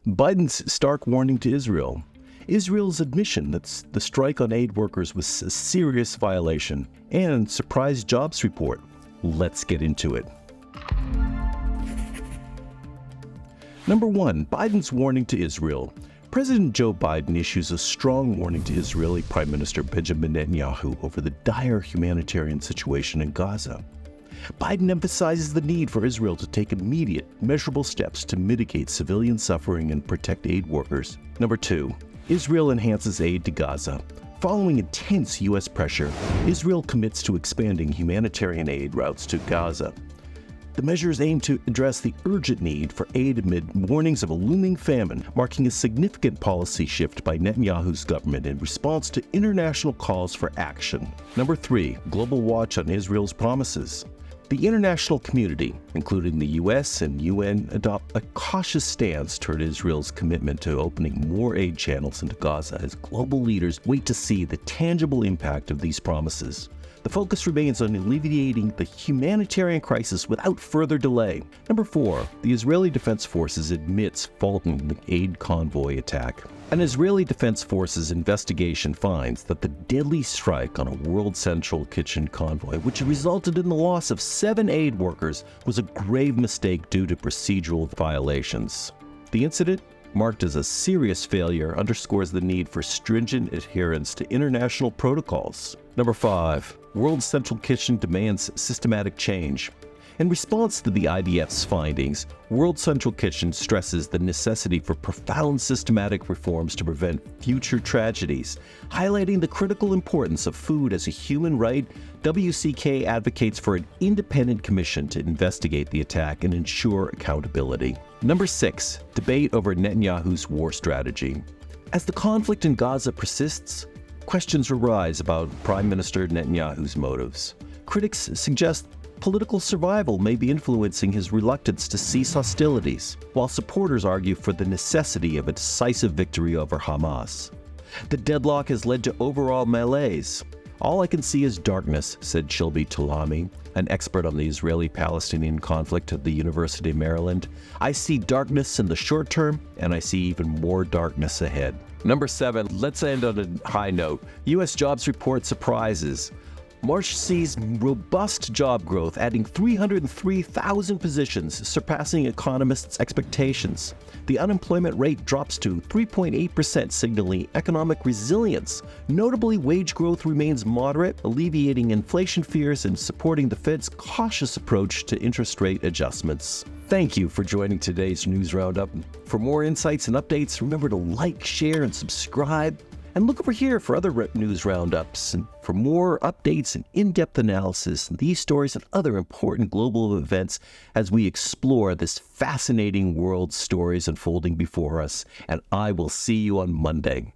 Biden's stark warning to Israel. Israel's admission that the strike on aid workers was a serious violation. And surprise jobs report. Let's get into it. Number 1. Biden's warning to Israel. President Joe Biden issues a strong warning to Israeli Prime Minister Benjamin Netanyahu over the dire humanitarian situation in Gaza. Biden emphasizes the need for Israel to take immediate, measurable steps to mitigate civilian suffering and protect aid workers. Number 2. Israel enhances aid to Gaza. Following intense U.S. pressure, Israel commits to expanding humanitarian aid routes to Gaza. The measures aim to address the urgent need for aid amid warnings of a looming famine, marking a significant policy shift by Netanyahu's government in response to international calls for action. Number 3. Global watch on Israel's promises. The international community, including the U.S. and UN, adopt a cautious stance toward Israel's commitment to opening more aid channels into Gaza as global leaders wait to see the tangible impact of these promises. The focus remains on alleviating the humanitarian crisis without further delay. Number 4. The Israeli Defense Forces admits fault in the aid convoy attack. An Israeli Defense Forces investigation finds that the deadly strike on a World Central Kitchen convoy, which resulted in the loss of 7 aid workers, was a grave mistake due to procedural violations. The incident, marked as a serious failure, underscores the need for stringent adherence to international protocols. Number 5. World Central Kitchen demands systematic change. In response to the IDF's findings, World Central Kitchen stresses the necessity for profound systematic reforms to prevent future tragedies. Highlighting the critical importance of food as a human right, WCK advocates for an independent commission to investigate the attack and ensure accountability. Number 6. Debate over Netanyahu's war strategy. As the conflict in Gaza persists, questions arise about Prime Minister Netanyahu's motives. Critics suggest political survival may be influencing his reluctance to cease hostilities, while supporters argue for the necessity of a decisive victory over Hamas. The deadlock has led to overall malaise. "All I can see is darkness," said Shilby Tulami, an expert on the Israeli-Palestinian conflict at the University of Maryland. "I see darkness in the short term, and I see even more darkness ahead." Number 7, let's end on a high note. U.S. jobs report surprises. March sees robust job growth, adding 303,000 positions, surpassing economists' expectations. The unemployment rate drops to 3.8%, signaling economic resilience. Notably, wage growth remains moderate, alleviating inflation fears and supporting the Fed's cautious approach to interest rate adjustments. Thank you for joining today's News Roundup. For more insights and updates, remember to like, share, and subscribe. And look over here for other news roundups and for more updates and in-depth analysis on these stories and other important global events as we explore this fascinating world stories unfolding before us. And I will see you on Monday.